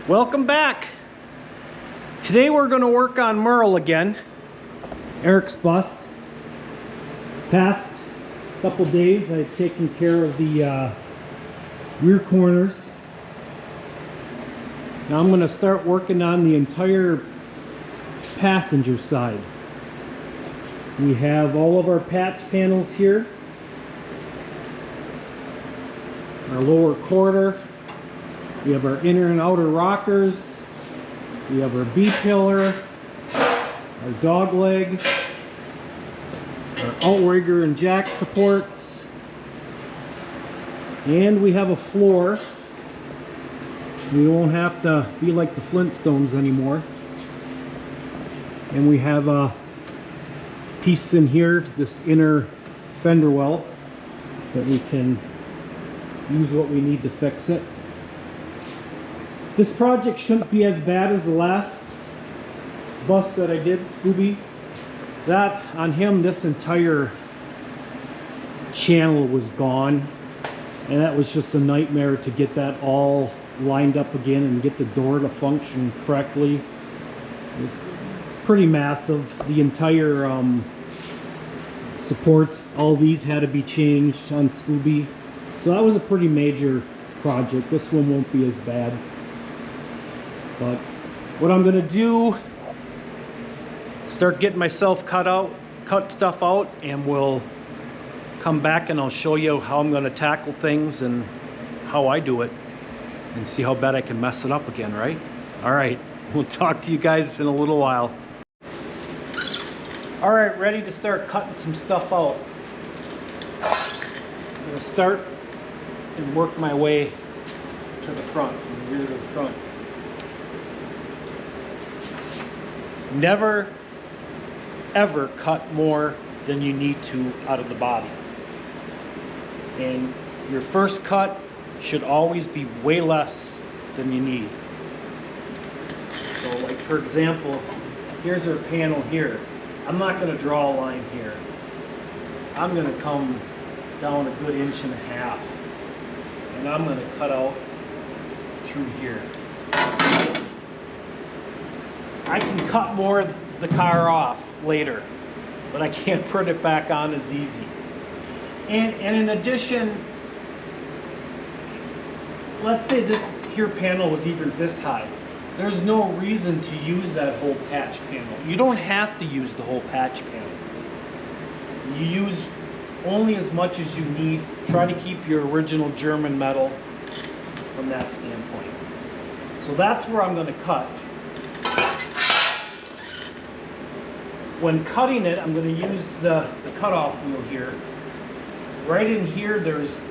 Welcome back. Today we're going to work on Merle again. Eric's bus. Past couple days I've taken care of the rear corners. Now I'm going to start working on the entire passenger side. We have all of our patch panels here. Our lower quarter. We have our inner and outer rockers. We have our B-pillar, our dog leg, our outrigger and jack supports, and we have a floor. We won't have to be like the Flintstones anymore. And we have a piece in here, this inner fender well, that we can use what we need to fix it. This project shouldn't be as bad as the last bus that I did, Scooby. That, on him, this entire channel was gone. And that was just a nightmare to get that all lined up again and get the door to function correctly. It's pretty massive. The entire supports, all these had to be changed on Scooby. So that was a pretty major project. This one won't be as bad. But what I'm gonna do, start getting myself cut stuff out, and we'll come back and I'll show you how I'm gonna tackle things and how I do it, and see how bad I can mess it up again, right? All right, we'll talk to you guys in a little while. All right, ready to start cutting some stuff out. I'm gonna start and work my way to the front, from the rear to the front. Never, ever cut more than you need to out of the body. And your first cut should always be way less than you need. So like for example, here's our panel here. I'm not going to draw a line here. I'm going to come down a good 1.5 inches. And I'm going to cut out through here. I can cut more of the car off later, but I can't put it back on as easy. And in addition, let's say this here panel was even this high. There's no reason to use that whole patch panel. You don't have to use the whole patch panel. You use only as much as you need. Try to keep your original German metal from that standpoint. So that's where I'm going to cut. When cutting it, I'm going to use the cutoff wheel here. Right in here, there's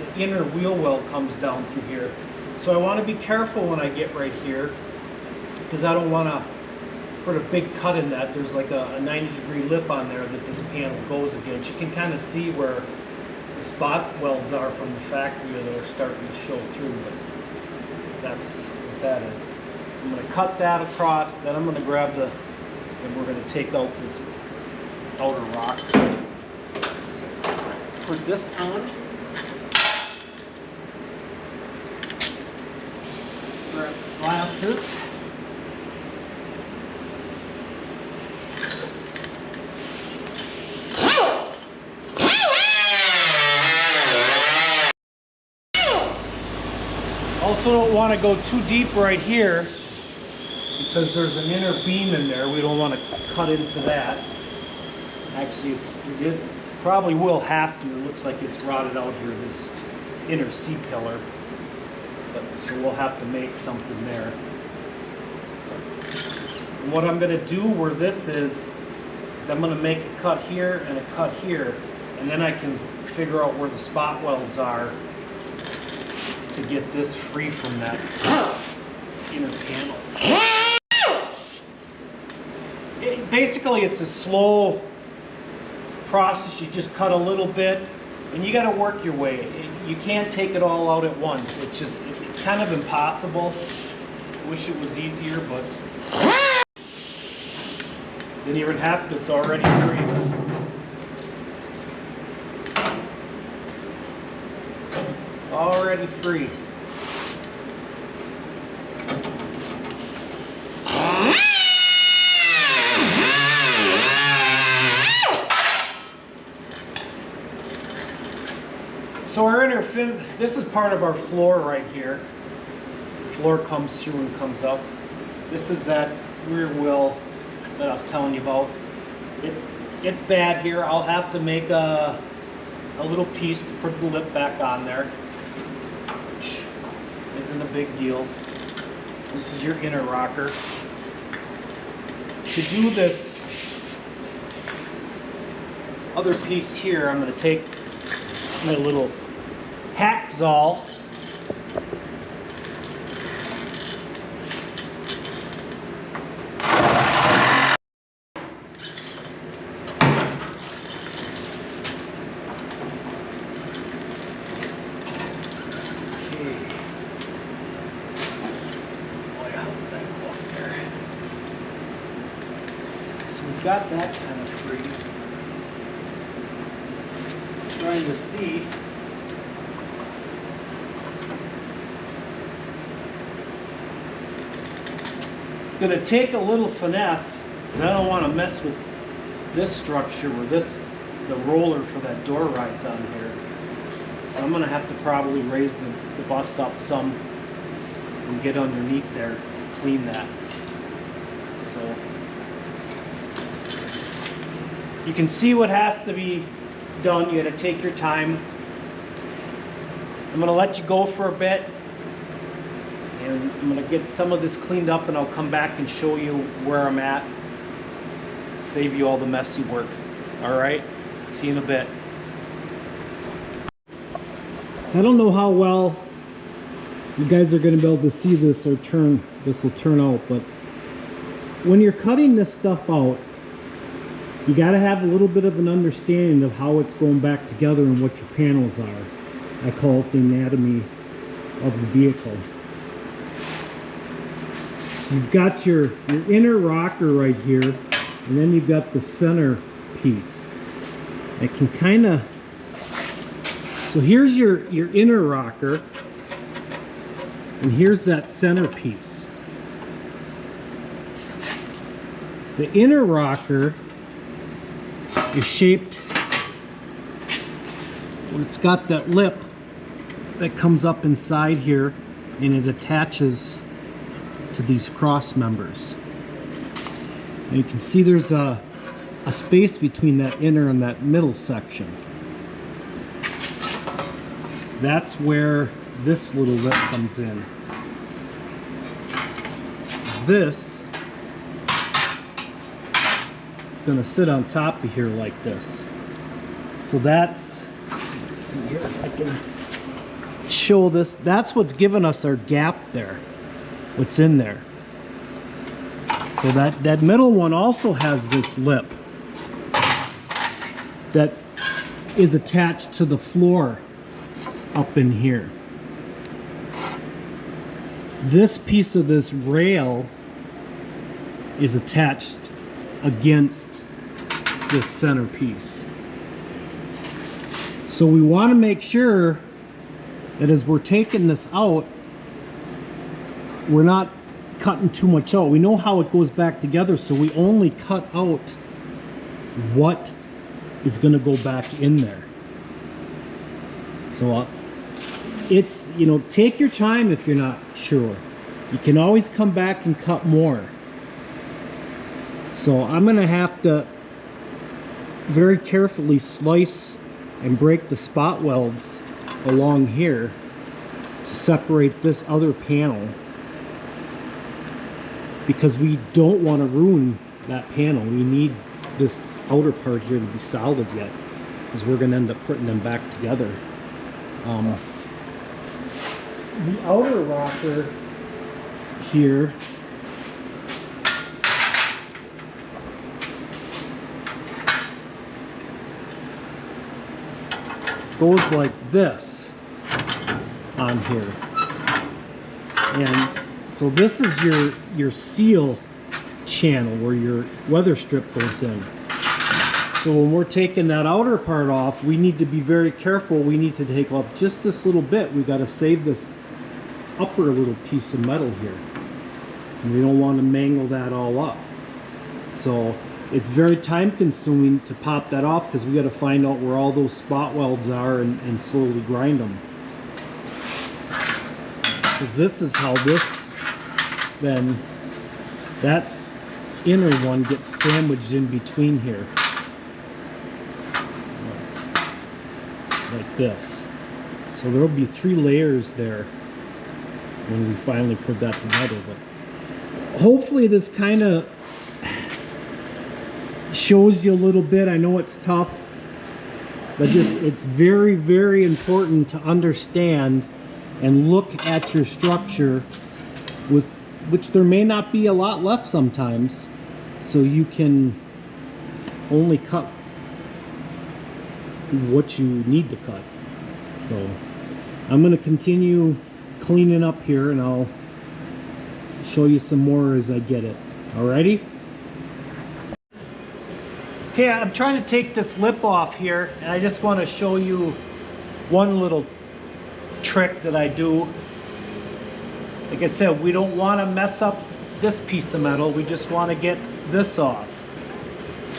the inner wheel well comes down through here. So I want to be careful when I get right here, because I don't want to put a big cut in that. There's like a 90-degree lip on there that this panel goes against. You can kind of see where the spot welds are from the factory that are starting to show through, but that's what that is. I'm going to cut that across, then I'm going to grab the, and we're going to take out this outer rock. So, put this on. Grab glasses. Also don't want to go too deep right here, because there's an inner beam in there. We don't want to cut into that. Actually, it probably will have to. It looks like it's rotted out here, this inner C-pillar. So we'll have to make something there. And what I'm going to do where this is I'm going to make a cut here and a cut here. And then I can figure out where the spot welds are to get this free from that inner panel. Basically, it's a slow process. You just cut a little bit, and you got to work your way. You can't take it all out at once. It's kind of impossible. I wish it was easier, but didn't even have to. It's already free. Already free. So our inner fin, this is part of our floor right here. The floor comes through and comes up. This is that rear wheel that I was telling you about. It's bad here. I'll have to make a little piece to put the lip back on there, which isn't a big deal. This is your inner rocker. To do this other piece here, I'm going to take my little hacksaw. Got that kind of free. Trying to see. It's going to take a little finesse because I don't want to mess with this structure where the roller for that door rides on here. So I'm going to have to probably raise the bus up some and get underneath there to clean that. So you can see what has to be done. You got to take your time. I'm going to let you go for a bit, and I'm going to get some of this cleaned up, and I'll come back and show you where I'm at. Save you all the messy work. All right? See you in a bit. I don't know how well you guys are going to be able to see this or this will turn out, but when you're cutting this stuff out, you got to have a little bit of an understanding of how it's going back together and what your panels are. I call it the anatomy of the vehicle. So you've got your inner rocker right here, and then you've got the center piece. It can kind of, so here's your inner rocker, and here's that center piece. The inner rocker is shaped where it's got that lip that comes up inside here, and it attaches to these cross members. And you can see there's a space between that inner and that middle section. That's where this little lip comes in. This going to sit on top of here like this. So that's, let's see here if I can show this. That's what's given us our gap there, what's in there. So that middle one also has this lip that is attached to the floor up in here. This piece of this rail is attached against this center piece. So we want to make sure that as we're taking this out, we're not cutting too much out. We know how it goes back together, so we only cut out what is going to go back in there. So it's, you know, take your time if you're not sure. You can always come back and cut more. So I'm going to have to very carefully slice and break the spot welds along here to separate this other panel, because we don't want to ruin that panel. We need this outer part here to be solid yet, because we're going to end up putting them back together. The outer rocker here goes like this on here, and so this is your seal channel where your weather strip goes in. So when we're taking that outer part off, we need to be very careful. We need to take off just this little bit. We've got to save this upper little piece of metal here, and we don't want to mangle that all up. So it's very time consuming to pop that off because we got to find out where all those spot welds are and slowly grind them. Because this is how this, then that's inner one gets sandwiched in between here. Like this. So there'll be 3 layers there when we finally put that together. But hopefully this kind of shows you a little bit. I know it's tough, but just it's very, very important to understand and look at your structure, with which there may not be a lot left sometimes, so you can only cut what you need to cut. So I'm going to continue cleaning up here and I'll show you some more as I get it. Alrighty? Okay, I'm trying to take this lip off here, and I just want to show you one little trick that I do. Like I said, we don't want to mess up this piece of metal, we just want to get this off.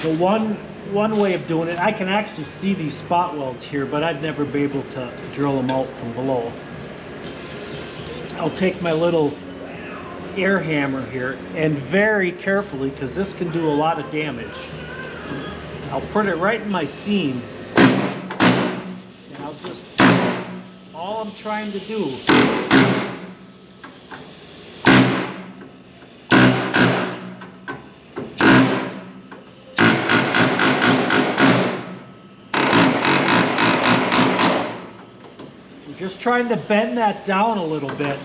So one way of doing it, I can actually see these spot welds here, but I'd never be able to drill them out from below. I'll take my little air hammer here and very carefully, because this can do a lot of damage, I'll put it right in my seam, and I'll just, all I'm trying to do just trying to bend that down a little bit,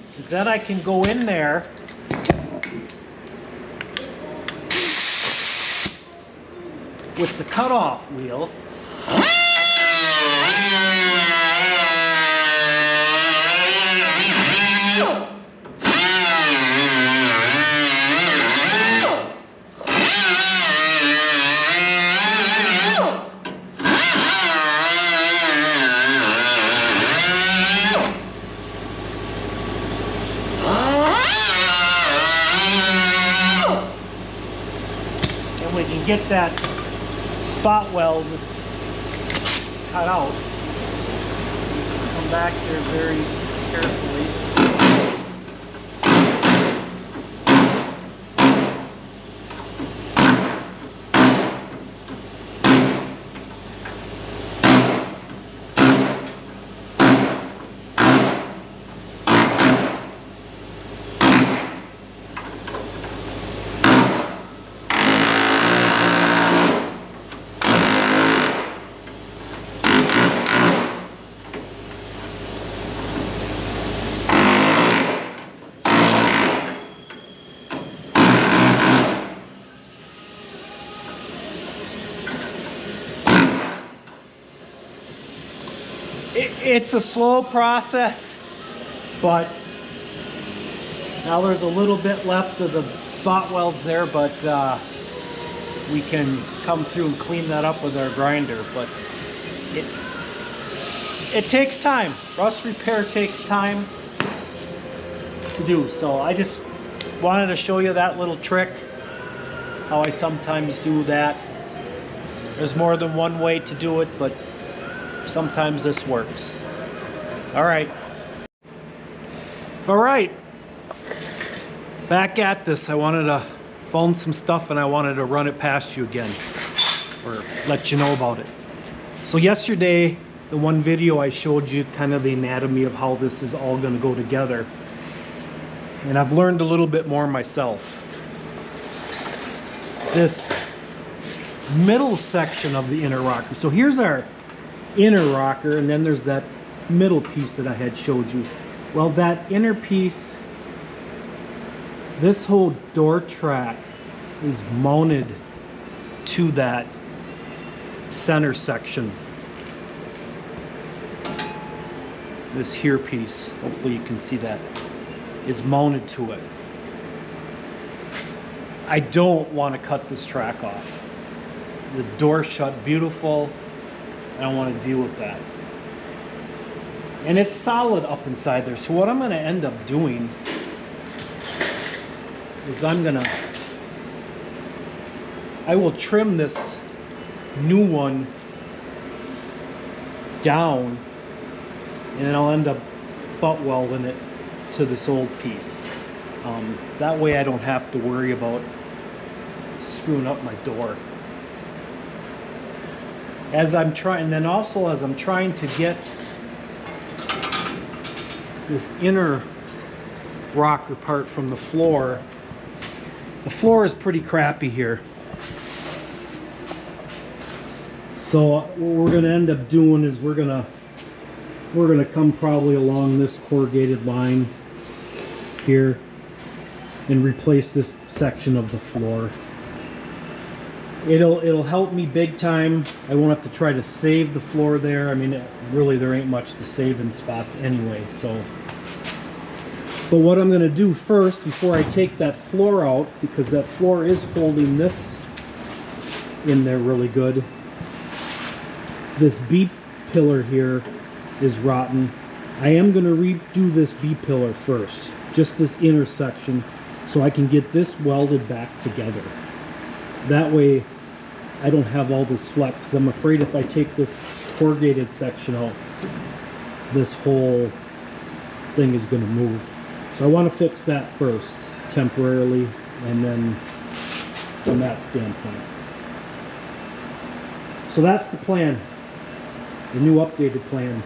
because then I can go in there with the cutoff wheel and we can get that spot weld cut out. Come back here very carefully. It's a slow process, but now there's a little bit left of the spot welds there, but we can come through and clean that up with our grinder. But it takes time. Rust repair takes time to do. So I just wanted to show you that little trick, how I sometimes do that. There's more than one way to do it, but sometimes this works. All right, back at this. I wanted to phone some stuff and I wanted to run it past you again, or let you know about it. So yesterday, the one video I showed you kind of the anatomy of how this is all going to go together, and I've learned a little bit more myself. This middle section of the inner rocker, so here's our inner rocker, and then there's that middle piece that I had showed you. Well, that inner piece, this whole door track is mounted to that center section. This here piece, hopefully you can see that, is mounted to it. I don't want to cut this track off. The door shut beautiful. I don't want to deal with that. And it's solid up inside there. So what I'm going to end up doing is I will trim this new one down, and then I'll end up butt welding it to this old piece. That way I don't have to worry about screwing up my door. As I'm trying to get this inner rocker part from the floor is pretty crappy here. So what we're gonna end up doing is we're gonna come probably along this corrugated line here and replace this section of the floor. It'll help me big time. I won't have to try to save the floor there. I mean, really there ain't much to save in spots anyway. So, but what I'm gonna do first, before I take that floor out, because that floor is holding this in there really good. This B pillar here is rotten. I am gonna redo this B pillar first, just this intersection, so I can get this welded back together. That way I don't have all this flex, because I'm afraid if I take this corrugated section out, this whole thing is going to move. So I want to fix that first temporarily, and then from that standpoint. So that's the plan, the new updated plan.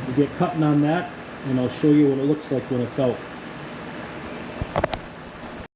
We'll get cutting on that, and I'll show you what it looks like when it's out.